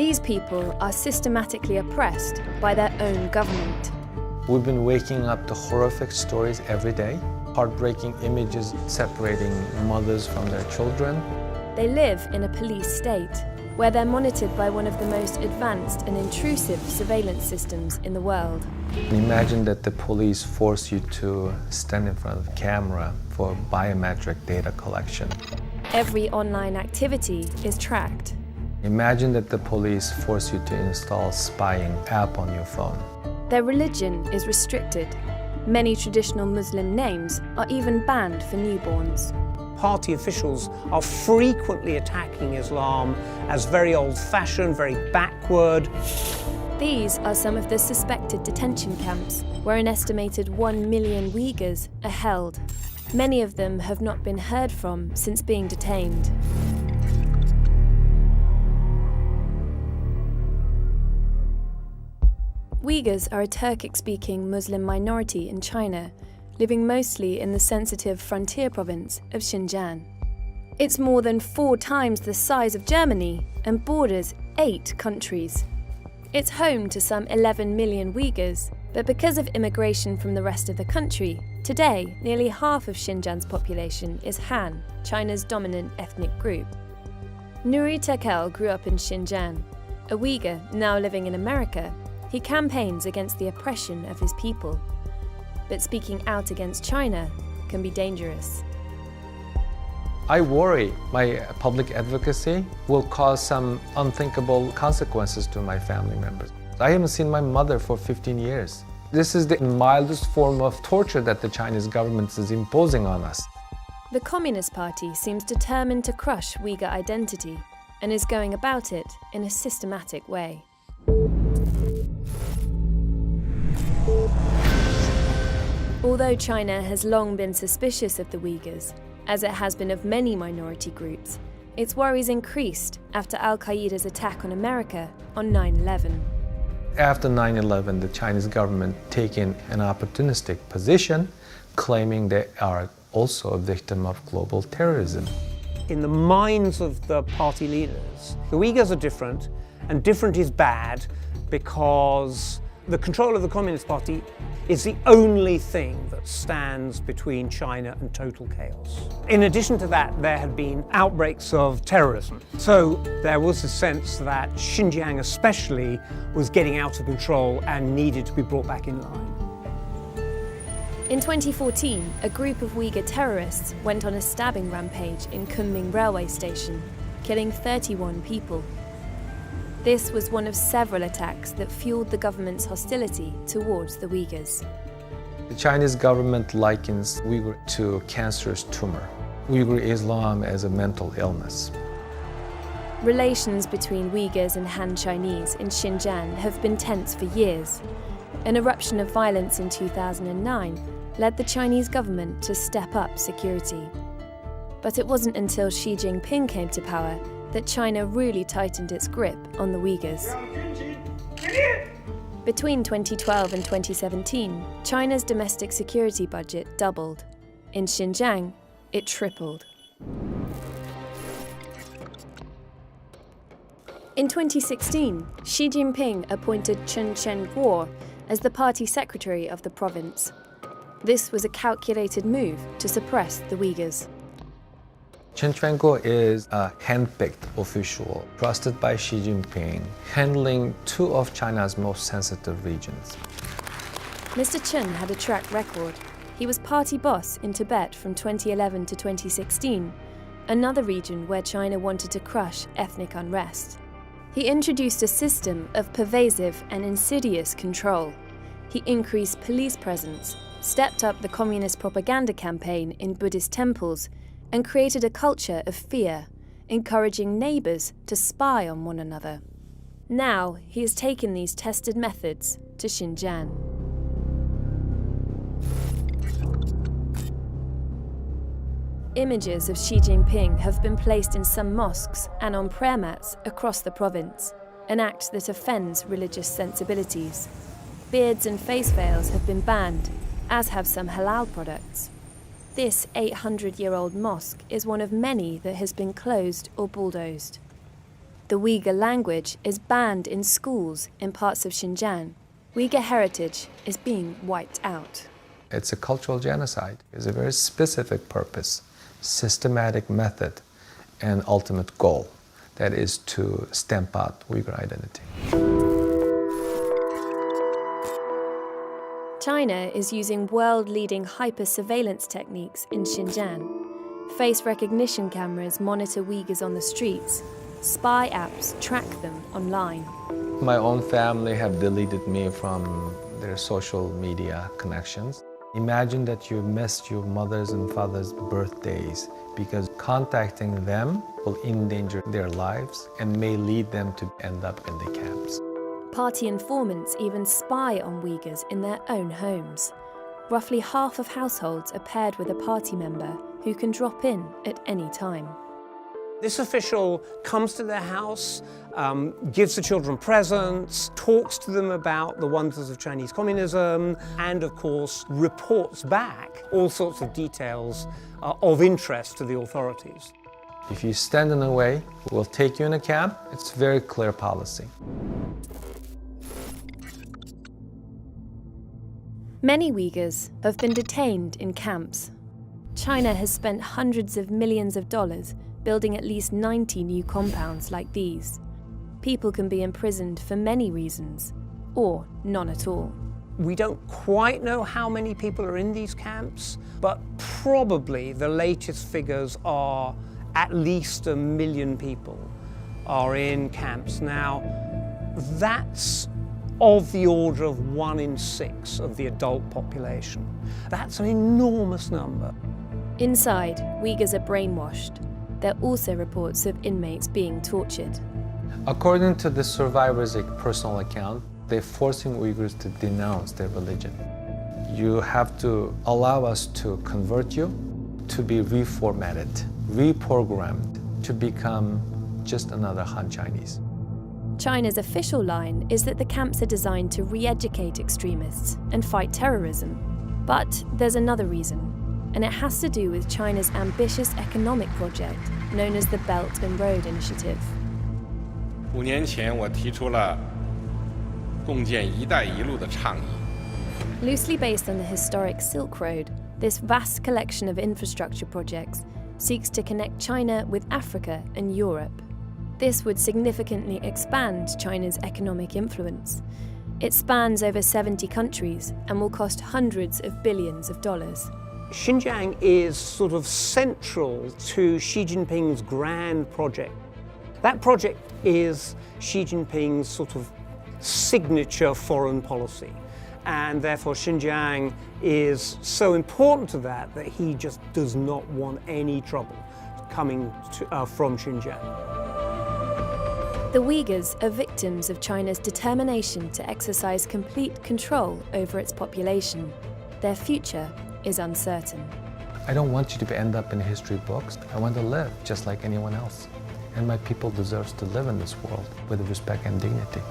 These people are systematically oppressed by their own government. We've been waking up to horrific stories every day, heartbreaking images separating mothers from their children. They live in a police state, where they're monitored by one of the most advanced and intrusive surveillance systems in the world. Imagine that the police force you to stand in front of a camera for biometric data collection. Every online activity is tracked. Imagine that the police force you to install spying app on your phone. Their religion is restricted. Many traditional Muslim names are even banned for newborns. Party officials are frequently attacking Islam as very old-fashioned, very backward. These are some of the suspected detention camps where an estimated 1 million Uyghurs are held. Many of them have not been heard from since being detained. Uyghurs are a Turkic-speaking Muslim minority in China, living mostly in the sensitive frontier province of Xinjiang. It's more than 4 times the size of Germany and borders 8 countries. It's home to some 11 million Uyghurs, but because of immigration from the rest of the country, today nearly half of Xinjiang's population is Han, China's dominant ethnic group. Nuri Tekel grew up in Xinjiang. A Uyghur now living in America, he campaigns against the oppression of his people. But speaking out against China can be dangerous. I worry my public advocacy will cause some unthinkable consequences to my family members. I haven't seen my mother for 15 years. This is the mildest form of torture that the Chinese government is imposing on us. The Communist Party seems determined to crush Uyghur identity and is going about it in a systematic way. Although China has long been suspicious of the Uyghurs, as it has been of many minority groups, its worries increased after Al-Qaeda's attack on America on 9/11. After 9/11, the Chinese government taking an opportunistic position, claiming they are also a victim of global terrorism. In the minds of the party leaders, the Uyghurs are different, and different is bad because the control of the Communist Party is the only thing that stands between China and total chaos. In addition to that, there had been outbreaks of terrorism. So there was a sense that Xinjiang especially was getting out of control and needed to be brought back in line. In 2014, a group of Uyghur terrorists went on a stabbing rampage in Kunming railway station, killing 31 people. This was one of several attacks that fueled the government's hostility towards the Uyghurs. The Chinese government likens Uyghur to a cancerous tumor, Uyghur Islam as a mental illness. Relations between Uyghurs and Han Chinese in Xinjiang have been tense for years. An eruption of violence in 2009 led the Chinese government to step up security. But it wasn't until Xi Jinping came to power that China really tightened its grip on the Uyghurs. Between 2012 and 2017, China's domestic security budget doubled. In Xinjiang, it tripled. In 2016, Xi Jinping appointed Chen Quanguo as the party secretary of the province. This was a calculated move to suppress the Uyghurs. Chen Quanguo is a hand-picked official trusted by Xi Jinping, handling 2 of China's most sensitive regions. Mr. Chen had a track record. He was party boss in Tibet from 2011 to 2016, another region where China wanted to crush ethnic unrest. He introduced a system of pervasive and insidious control. He increased police presence, stepped up the communist propaganda campaign in Buddhist temples, and created a culture of fear, encouraging neighbours to spy on one another. Now he has taken these tested methods to Xinjiang. Images of Xi Jinping have been placed in some mosques and on prayer mats across the province, an act that offends religious sensibilities. Beards and face veils have been banned, as have some halal products. This 800-year-old mosque is one of many that has been closed or bulldozed. The Uyghur language is banned in schools in parts of Xinjiang. Uyghur heritage is being wiped out. It's a cultural genocide. It's a very specific purpose, systematic method, and ultimate goal. That is to stamp out Uyghur identity. China is using world-leading hyper-surveillance techniques in Xinjiang. Face recognition cameras monitor Uyghurs on the streets. Spy apps track them online. My own family have deleted me from their social media connections. Imagine that you missed your mother's and father's birthdays because contacting them will endanger their lives and may lead them to end up in the camps. Party informants even spy on Uyghurs in their own homes. Roughly half of households are paired with a party member who can drop in at any time. This official comes to their house, gives the children presents, talks to them about the wonders of Chinese communism, and of course reports back all sorts of details of interest to the authorities. If you stand in the way, we'll take you in a camp. It's very clear policy. Many Uyghurs have been detained in camps. China has spent hundreds of millions of dollars building at least 90 new compounds like these. People can be imprisoned for many reasons, or none at all. We don't quite know how many people are in these camps, but probably the latest figures are at least 1 million people are in camps. Now, that's of the order of 1 in 6 of the adult population. That's an enormous number. Inside, Uyghurs are brainwashed. There are also reports of inmates being tortured. According to the survivor's personal account, they're forcing Uyghurs to denounce their religion. You have to allow us to convert you, to be reformatted, reprogrammed, to become just another Han Chinese. China's official line is that the camps are designed to re-educate extremists and fight terrorism. But there's another reason, and it has to do with China's ambitious economic project known as the Belt and Road Initiative. 5年前，我提出了共建“一带一路”的倡议。 Loosely based on the historic Silk Road, this vast collection of infrastructure projects seeks to connect China with Africa and Europe. This would significantly expand China's economic influence. It spans over 70 countries and will cost hundreds of billions of dollars. Xinjiang is sort of central to Xi Jinping's grand project. That project is Xi Jinping's sort of signature foreign policy. And therefore Xinjiang is so important to that he just does not want any trouble coming from Xinjiang. The Uyghurs are victims of China's determination to exercise complete control over its population. Their future is uncertain. I don't want you to end up in history books. I want to live just like anyone else. And my people deserve to live in this world with respect and dignity.